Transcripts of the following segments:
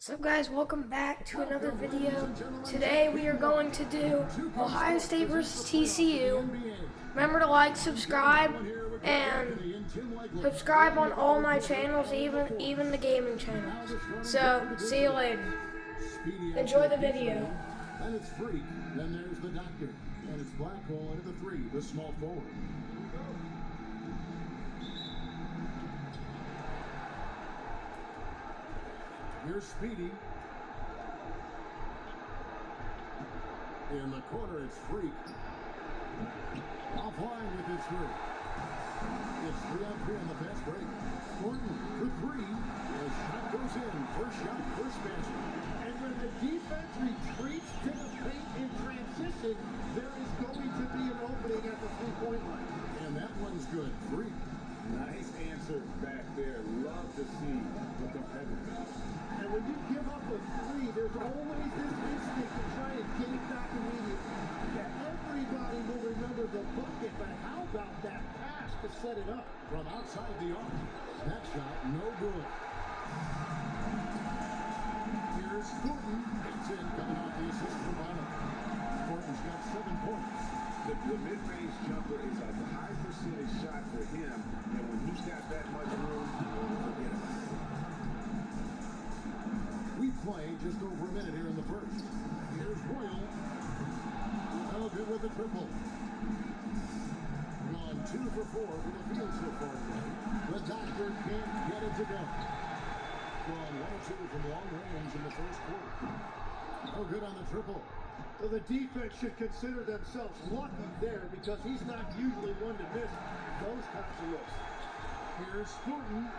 What's up, guys? Welcome back to another video. Today we are going to do Ohio State versus TCU. Remember to like, subscribe, and subscribe on all my channels, even the gaming channels. So, see you later. Enjoy the video. And it's Freak. Then there's the doctor. And it's Blackhole into the three, the small forward. Here's Speedy. In the corner, it's Freak. Offline with his three. It's 3-on-3 on the fast break. Thornton for three. The shot goes in. First shot, first basket. And when the defense retreats to the paint in transition, there is going to be an opening at the three-point line. And that one's good. Freak. Nice answer back there. Love to see the competitors. And when you give up a three, there's always this instinct to try and get it back immediately. Yeah, everybody will remember the bucket, but how about that pass to set it up? From outside the arc. That shot, no good. Here's Thornton. It's in, coming off the assist from Bonner. Thornton's got 7 points. The mid-range jumper is a high percentage shot for him, and when he's got that much room, forget about it. We play just over a minute here in the first. Here's Royal. No good with the triple. Gone 2 for 4 for the field so far today. The doctor can't get it to go. Gone 1 or 2 from long range in the first quarter. No good on the triple. So the defense should consider themselves lucky there because he's not usually one to miss those kinds of looks. Here's Thornton.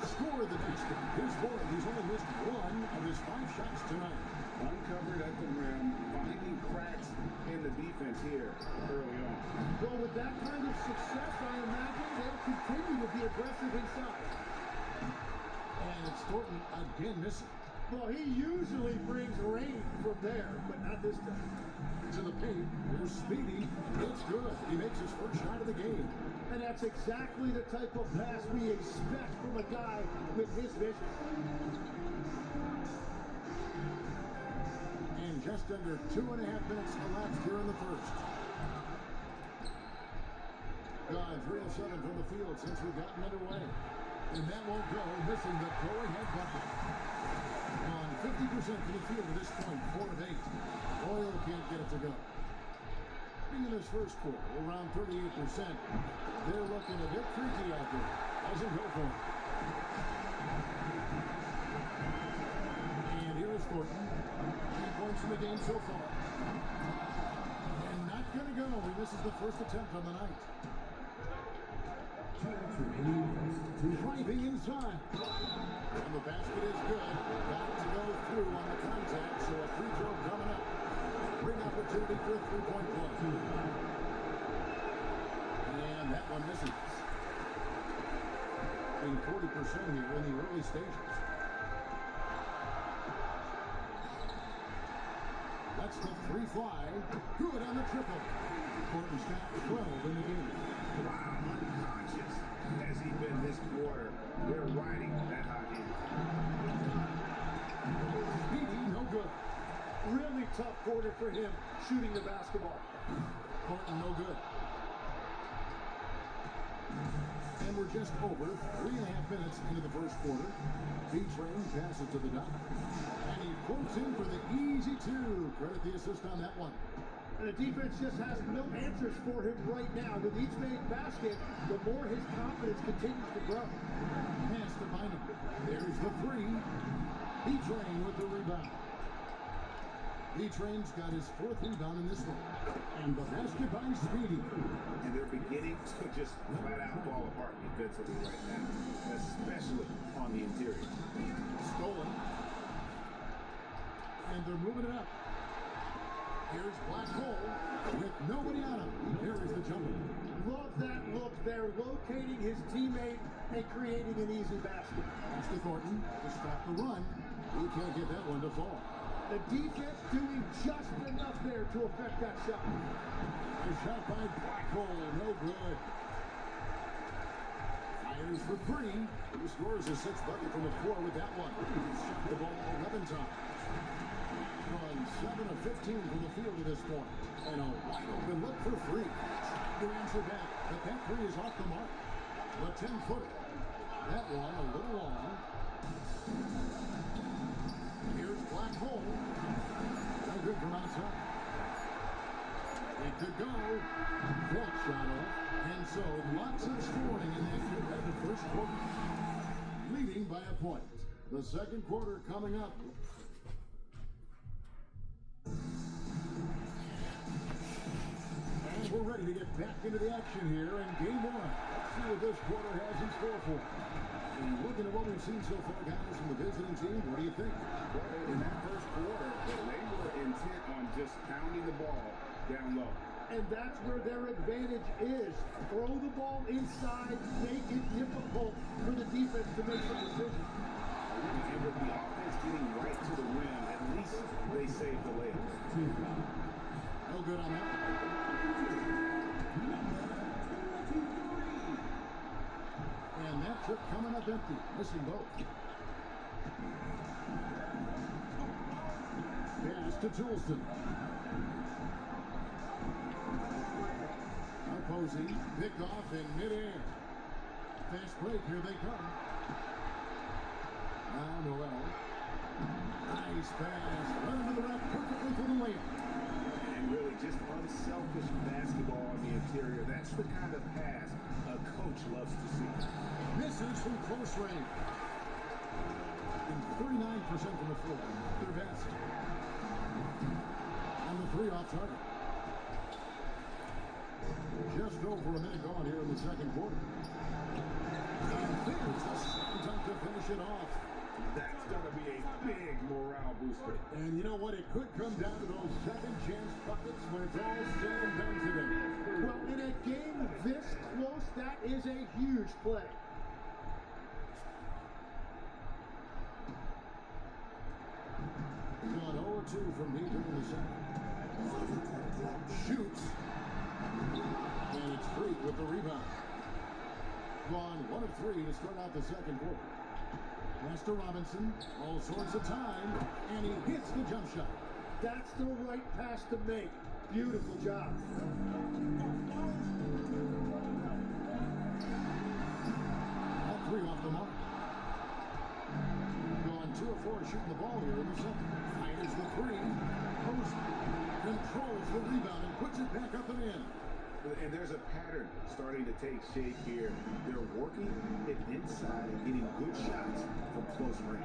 Score the basket. Here's Boyd. He's only missed 1 of his 5 shots tonight. Uncovered at the rim, finding cracks in the defense here early on. Well, with that kind of success, I imagine they'll continue to be aggressive inside. And it's Thornton again missing. Well, he usually brings rain from there, but not this time. To the paint. Here's Speedy. It's good. He makes his first shot of the game. And that's exactly the type of pass we expect from a guy with his vision. And just under 2.5 minutes elapsed here in the first. Gone 3 of 7 from the field since we've gotten underway. And that won't go, missing the go-ahead bucket. On 50% from the field at this point, 4 of 8. Royal can't get it to go. In this first quarter, around 38%. They're looking a bit freaky out there. Doesn't go for it. And here's Thornton. 3 points in the game so far. And not going to go. He misses the first attempt on the night. Driving inside. And the basket is good. Got to go through on the contact, so a free throw coming up. Great opportunity for a 3-point play. And that one misses. Being 40% here in the early stages. That's the 3 fly. Good on the triple. Thornton's got 12 in the game. Wow, unconscious. Has he been this quarter? They're riding that hot hand. Speedy, no good. Really tough quarter for him shooting the basketball. Thornton, no good. And we're just over 3.5 minutes into the first quarter. B-Train passes to the doctor. And he quotes in for the easy 2. Credit the assist on that one. And the defense just has no answers for him right now. With each made basket, the more his confidence continues to grow. Pass to Bynum. There's the 3. B-Train with the rebound. B-Train's got his 4th rebound in this one. And the basket by Speedy. And they're beginning to just flat out fall apart defensively right now, especially on the interior. Stolen. And they're moving it up. Here's Blackhole with nobody on him. He carries the jumper. Love that look there, locating his teammate and creating an easy basket. That's to Thornton to stop the run. He can't get that one to fall. The defense doing just enough there to affect that shot. A shot by Blackhole, no good. Fires for 3. He scores his 6th bucket from the floor with that one. He's shot the ball 11 second time. Gone 7 of 15 from the field at this point. And a wide open look for three. To answer back, but that three is off the mark. The 10-footer. That one a little long. Here's Black Hole. No good from outside. It could go. That shot off. And so lots of scoring in that competitive first quarter. Leading by a point. The second quarter coming up. And we're ready to get back into the action here in game one. Let's see what this quarter has in store for us. And looking at what we've seen so far, guys, from the visiting team, what do you think? Well, in that first quarter, they were intent on just pounding the ball down low. And that's where their advantage is. Throw the ball inside, make it difficult for the defense to make some decisions. And with the offense getting right to the rim, at least they saved the layup. No good on that. And that trip coming up empty, missing both. Pass to Toolston. Opposing, pick off in midair. Fast break, here they come. Now Noel. Nice pass. Run to the rack perfectly for the layup. And really just unselfish basketball on the interior. That's the kind of pass a coach loves to see. Misses from close range. And 39% from the floor. Their best. And the three off target. Just over a minute gone here in the second quarter. And there's the second time to finish it off. That's going to be a big morale booster. And you know what? It could come down to those second chance buckets when it's all said and done today. Well, in a game this close, that is a huge play. Gone 0-2 from deep in the second. Shoots. And it's Freak with the rebound. Gone 1 of 3 to start out the second quarter. Pass to Robinson, all sorts of time, and he hits the jump shot. That's the right pass to make. Beautiful job. All three off the mark. Gone 2 of 4 shooting the ball here in the second. Fires the three. Post controls the rebound and puts it back up and in. And there's a pattern starting to take shape here. They're working it inside and getting good shots from close range.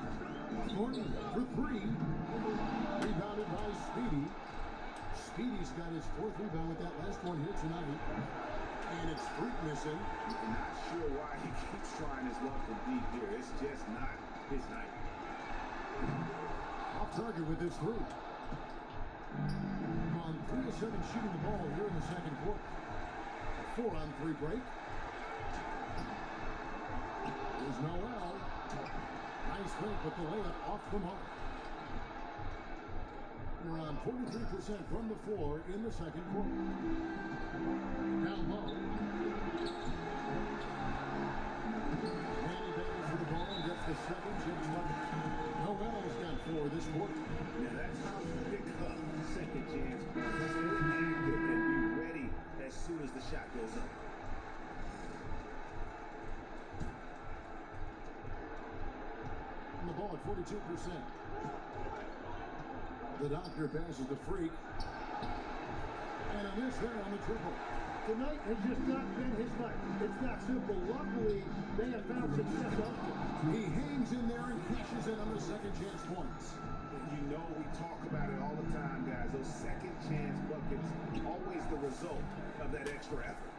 Gordon for three. Rebounded by Speedy. Speedy's got his 4th rebound with that last one here tonight. And it's Freak missing. I'm not sure why he keeps trying his luck from deep here. It's just not his night. Off target with this three. On 3 of 7 shooting the ball here in the second quarter. 4-on-3 break. There's Noel. Nice break with the layup off the mark. We're on 43% from the floor in the second quarter. Down low. Manny battles for the ball and gets the second chip bucket. Noel's got 4 this quarter. Now that's how you pick up second chance. Stay active and be ready as soon as the shot goes up. And the ball at 42%. The doctor passes the Freak. And a miss there on the triple. Tonight has just not been his night. It's that simple. Luckily, they have found success elsewhere. He hangs in there and cashes in on the second chance points. You know we talk about it all the time, guys. Those second chance buckets, always the result of that extra effort.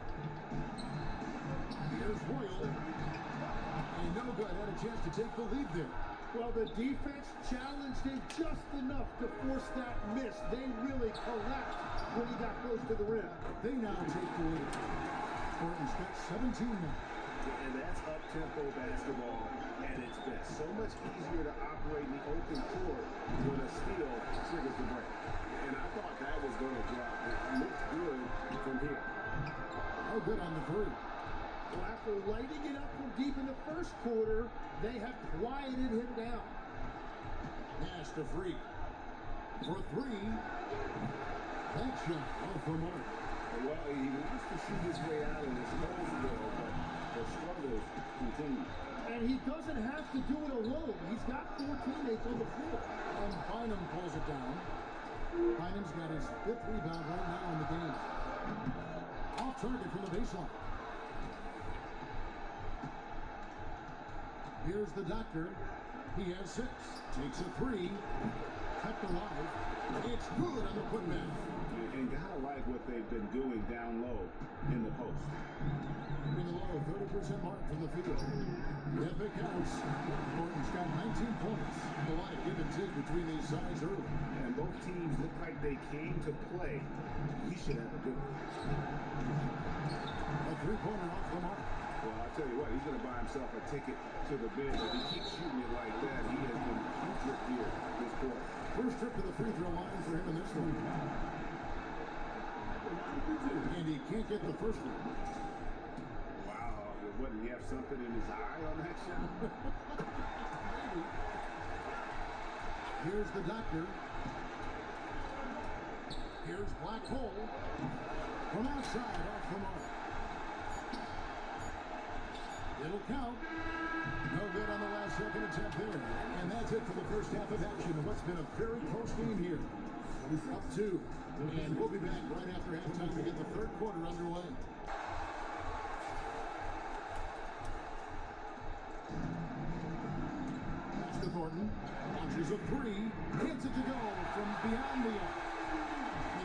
Here's Royal. And no good. Had a chance to take the lead there. Well, the defense challenged him just enough to force that miss. They really collapsed when he got close to the rim. They now take the lead. Thornton's got 17 now. And that's up-tempo basketball at its best. So much easier to operate in the open court when a steal triggers the break. And I thought that was going to drop. It looked good from here. Oh, good on the three. Well, after lighting it up from deep in the first quarter, they have quieted him down. Pass to Freak. For three. Thanks, shot off the mark. Well, he wants to shoot his way out of this hole still, but the struggles continue. And he doesn't have to do it alone. He's got 4 teammates on the floor. And Bynum pulls it down. Bynum's got his 5th rebound right now in the game. Off target from the baseline. Here's the doctor. He has 6. Takes a 3. Kept alive. It's good on the putback. And gotta like what they've been doing down low in the post. In the low 30% mark from the field. If it counts, Gordon's got 19 points. A lot of give and take between these sides early. And both teams look like they came to play. He should have a good one. A 3-pointer off the mark. Well, I'll tell you what, he's going to buy himself a ticket to the bid. If he keeps shooting it like that, he has been putrid here this quarter. First trip to the free throw line for him in this one. And he can't get the first one. Wow, what, did he have something in his eye on that shot? Here's the doctor. Here's Black Hole. From outside, off the mark. It'll count. No good on the last second attempt there. And that's it for the first half of action of what's been a very close game here. Up 2. And we'll be back right after halftime to get the third quarter underway. Pass to Thornton. Launches a 3. Hits it to go from beyond the arc.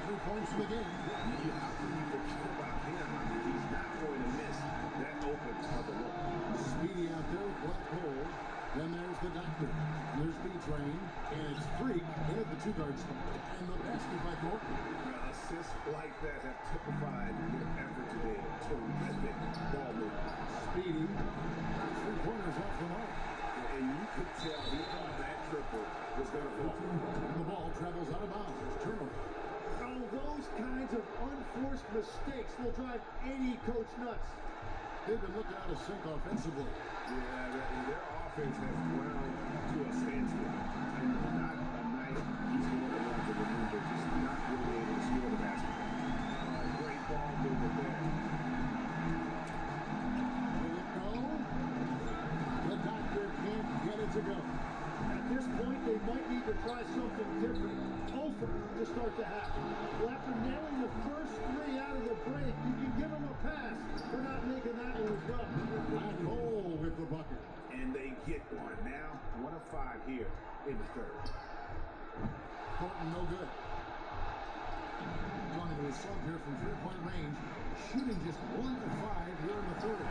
3 points in the game. How can you forget about him? I mean, he's not going to miss that open other look. Speedy out there with Black Hole. Then there's the doctor. There's B-Train. And it's Freak in at the 2-guard spot. And the basket by Thornton. Assists like that have typified their effort today. Terrific ball movement. Speedy. 3-pointers off the mark. And you could tell he thought that triple was going to fall. And the ball travels out of bounds. Turnover. Oh, those kinds of unforced mistakes will drive any coach nuts. They've been looking out of sync offensively. Yeah, their offense has ground to a standstill. And not a night he's going to want to remember, just not really able to score the basketball. Great ball movement there. Will it go? The doctor can't get it to go. At this point, they might need to try something different. Over to start the half. Well, after nailing the first 3 out of the break, you can give them a pass for not making that one as well. Black Hole with the bucket. And they get one. Now, 1 of 5 here in the third. Thornton no good. Going into a slump here from 3-point range. Shooting just 1 of 5 here in the third.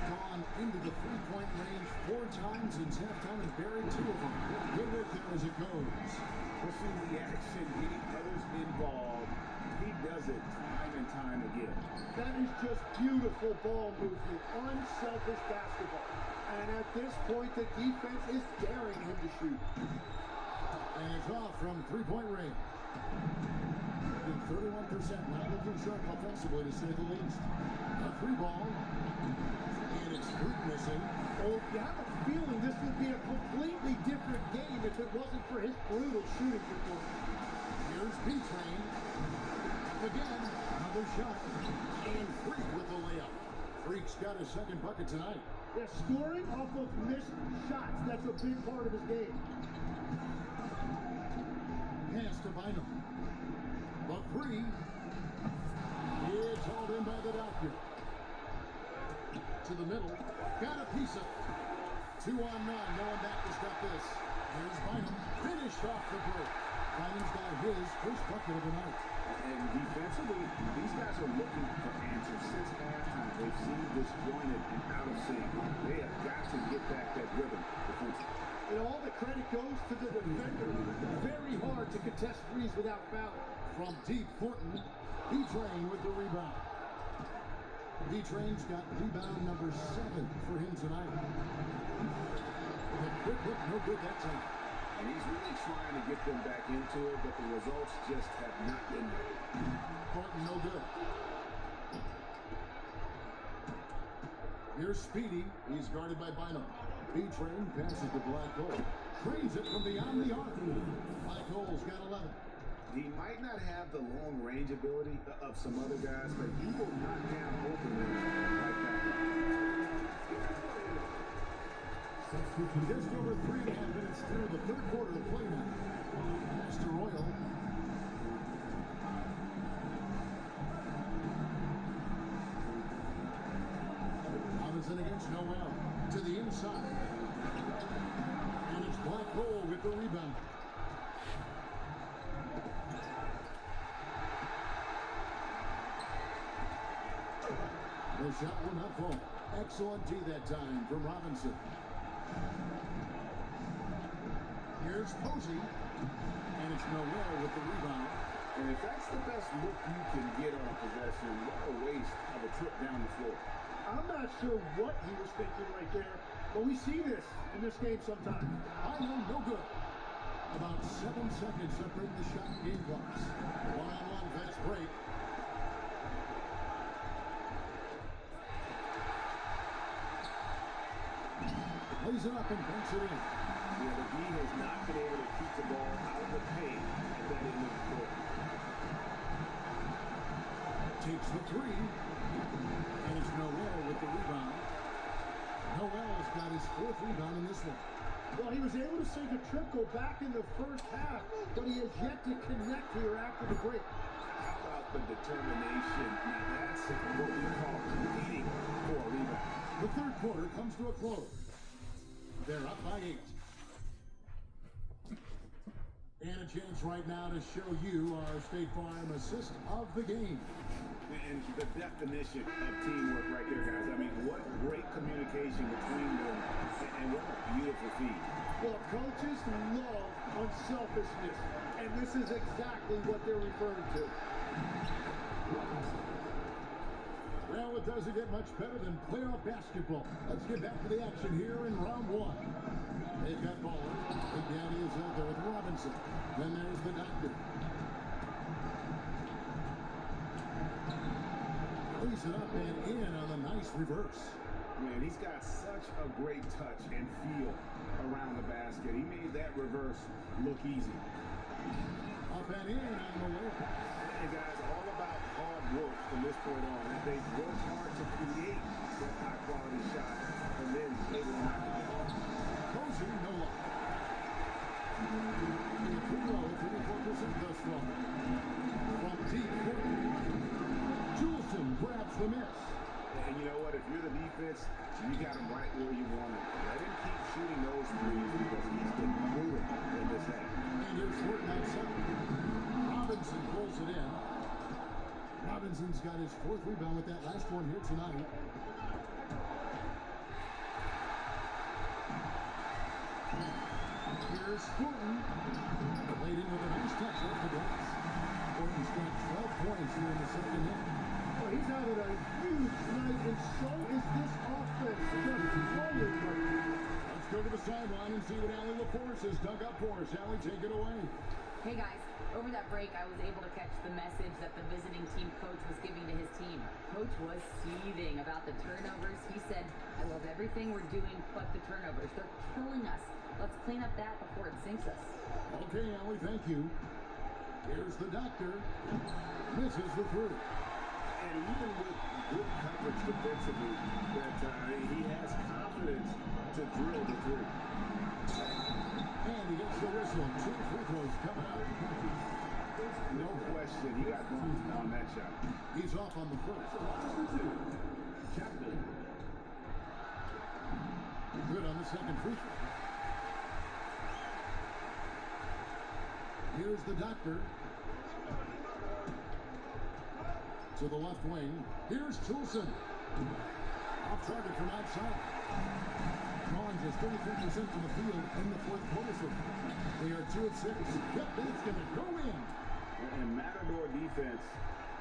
Gone into the 3-point range 4 times since halftime and buried 2 of them. Good work there as it goes. Pushing the action, getting others involved. He does it time and time again. That is just beautiful ball movement, unselfish basketball. And at this point, the defense is daring him to shoot. And it's off from 3-point range. 31%, not looking sharp offensively to say the least. A 3 ball. And it's Freak missing. Oh, you have a feeling this would be a completely different game if it wasn't for his brutal shooting performance. Here's B-Train. Again, another shot. And Freak with the layup. Freak's got his second bucket tonight. Yeah, scoring off of missed shots, that's a big part of his game. Pass to Bynum. The 3. It's hauled in by the doctor. To the middle. Got a piece of it. 2 on 9. No one back has got this. Here's Bynum. Finished off the break. Bynum's got his first bucket of the night. And defensively, these guys are looking for answers since halftime. They've seen disjointed and out of sync. They have got to get back that rhythm defensively. And all the credit goes to the defender. Very hard to contest threes without fouling. From deep, Thornton. B-Train with the rebound. B-Train's got rebound number 7 for him tonight. The quick hook, no good that time. And he's really trying to get them back into it, but the results just have not been there. Thornton no good. Here's Speedy. He's guarded by Bynum. B-Train passes to Black Hole. Trains it from beyond the arc. Mike Cole's got 11. He might not have the long range ability of some other guys, but he will knock down open men like that. Just over 3.5 minutes through the third quarter of play now. Master Royal. Robinson against Noel. To the inside. And it's Black Hole with the rebound. The shot will not fall. Excellent D that time from Robinson. Here's Posey. And it's Noel with the rebound. And if that's the best look you can get on a possession, what a waste of a trip down the floor. I'm not sure what he was thinking right there, but we see this in this game sometimes. I know, no good. About 7 seconds separate the shot game clocks. One-on-one fast break. Lays it up and banks it in. Yeah, the D has not been able to keep the ball out of the paint at that end of the court. Takes the three. And it's Noel with the rebound. Noel's got his 4th rebound in this one. Well, he was able to sink a triple back in the first half, but he has yet to connect here after the break. How about the determination? Now that's what we call competing for a rebound. The third quarter comes to a close. They're up by 8. And a chance right now to show you our State Farm assist of the game. And the definition of teamwork right there, guys. I mean, what great communication between them, and what a beautiful feed. Well, coaches love unselfishness, and this is exactly what they're referring to. Well, it doesn't get much better than playoff basketball. Let's get back to the action here in round 1. They've got ball. Big Daddy is out there with Robinson. Then there's the doctor. Lays it up and in on a nice reverse. Man, he's got such a great touch and feel around the basket. He made that reverse look easy. Up and in on the way. And guys, all about hard work from this point on. They've worked hard to create that high-quality shot, and then they will knock it down. Posey, no luck. 34% thus far. From deep court. Juleson grabs the miss. And you know what? If you're the defense, you got him right where you want him. Let him keep shooting those threes because he's been brutal in this half. And here's Horton outside. Robinson pulls it in. Robinson's got his 4th rebound with that last one here tonight. Here's Horton. Laid in with a nice touch off the glass. Horton's got 12 points here in the second half. Well, he's having a huge night, and so is this offense. Just flowing right now. Let's go to the sideline and see what Allie LaForce has dug up for us. Allie, take it away. Hey guys, over that break I was able to catch the message that the visiting team coach was giving to his team. Coach was seething about the turnovers. He said, I love everything we're doing but the turnovers. They're killing us. Let's clean up that before it sinks us. Okay, Allie, thank you. Here's the doctor. Misses the three. And even with good coverage defensively, that he has confidence to drill the three. And he gets the whistle. 2 free throws coming up. No question, he got bumped on that shot. He's off on the first. Good on the second free throw. Here's the doctor. To the left wing. Here's Toulson. Off target from outside. Gone just 33% from the field in the 4th quarter. So they are 2 of 6. Yep, that's going to go in. And Matador defense,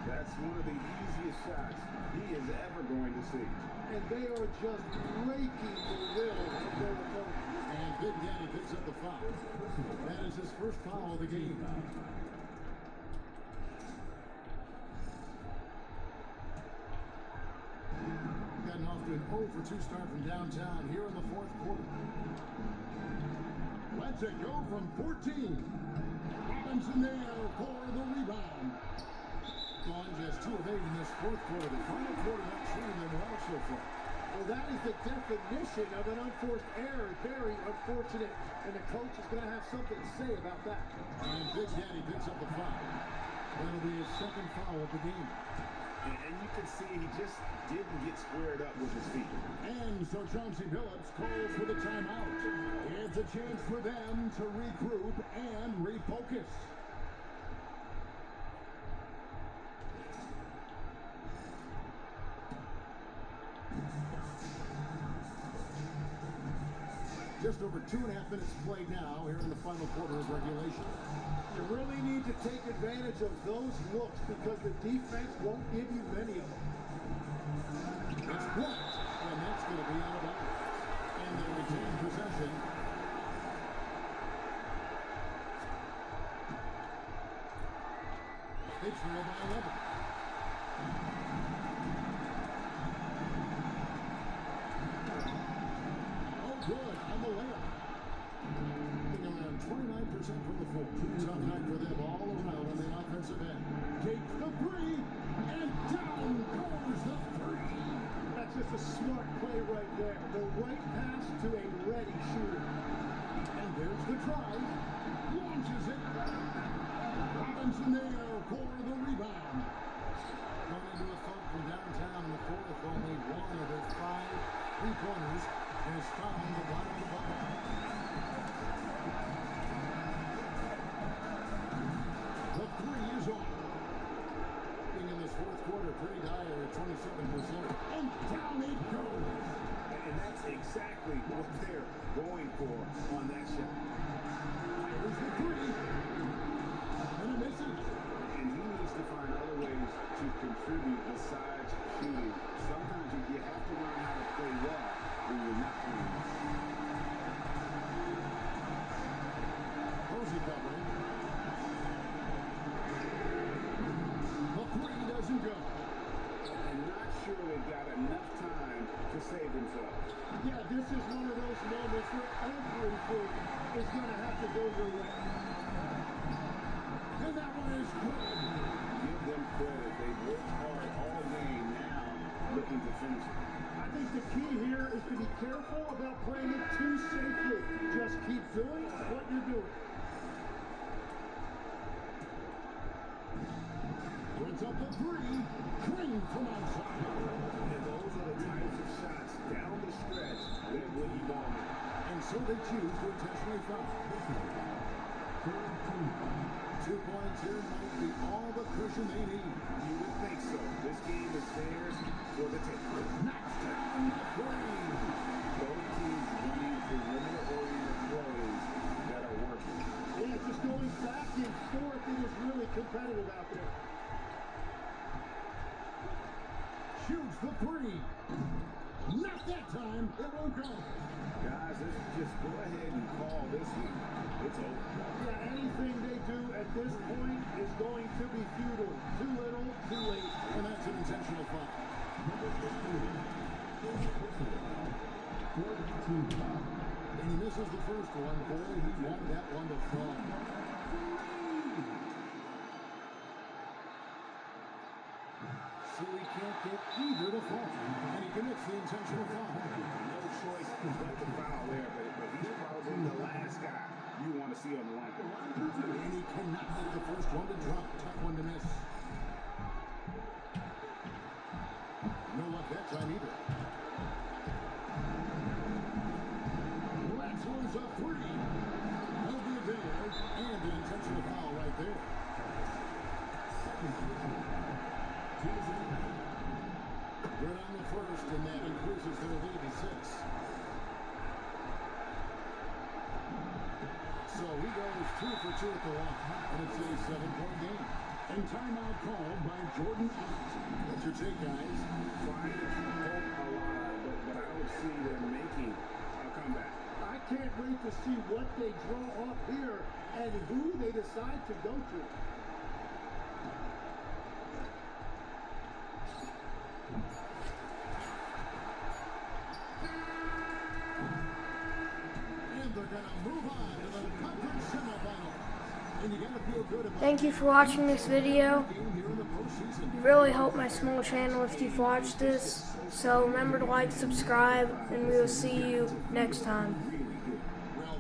that's one of the easiest shots he is ever going to see. And they are just breaking the will of their opponent. And Big Daddy picks up the foul. That is his first foul of the game. Gotten off to an 0 for 2 start from downtown here in the 4th quarter. Let's it go from 14. Robinson there for the rebound. Gone just 2 of 8 in this fourth quarter. The final quarter not treating them well so far. Well, that is the definition of an unforced error. Very unfortunate. And the coach is going to have something to say about that. And Big Daddy picks up the foul. That'll be his second foul of the game. And you can see he just didn't get squared up with his feet. And so Chauncey Billups calls for the timeout. It's a chance for them to regroup and refocus. Just over 2.5 minutes played now here in the final quarter of regulation. You really need to take advantage of those looks because the defense won't give you many of them. It's blocked, and that's going to be out of bounds. And they retain possession. They trail by 11. Oh, good on the layup. Around 29% from the floor. Tough night for them all around on the offensive end. Takes the three, and down goes the three. That's just a smart play right there. The right pass to a ready shooter. And there's the drive. Launches it. Robinson there for the rebound. Going into a funk from downtown in the fourth. Only one of his 5 3-pointers is found the bottom of the bucket. The three is on. Being in this fourth quarter, pretty dire at 27%. And down it goes. And that's exactly what they're going for on that shot. There's the three. And it misses. And he needs to find other ways to contribute besides shooting. Sometimes you have to learn how to play well when you're not playing well. Posey covering. The three doesn't go. And not sure they've got enough time to save themselves. Yeah, this is one of those moments where everything is going to have to go your way. And that one is good. Give them credit. They've worked hard all game now, looking to finish it. I think the key here is to be careful about playing it too safely. Just keep doing what you're doing. Puts up the three. Green from outside. And those are the types of shots down the stretch that will evolve. And so they choose to intentionally foul. 2 points here might be all the cushion they need. You would think so. This game is theirs for the taking. Knocks down the three. Both teams running perimeter-oriented plays that are working. Yeah, just going back and forth, it is really competitive out there. Shoots the three. Not that time. It won't go. Guys, let's just go ahead and call this one. It's over. Yeah, anything they do at this point is going to be futile. Too little, too late. And that's an intentional foul. And he misses the first one. Boy, he wanted that one to fall. So he can't get either to fall. And he commits the intentional foul. No choice but to foul there, but he's probably the last guy you want to see on the line. And he cannot get the first one to drop. Tough one to miss. No luck that time either. That one's a three. That'll be a video and an intentional foul right there. Good on the first, and that increases their lead to 6. So he goes 2 for 2 at the line, and it's a 7-point game. And timeout called by Jordan Ott. What's your take, guys? Trying to keep hope alive, but I don't see them making a comeback. I can't wait to see what they draw up here and who they decide to go to. And they're going to move on to Thank you for watching this video. It really helped my small channel if you've watched this. So remember to like, subscribe, and we will see you next time.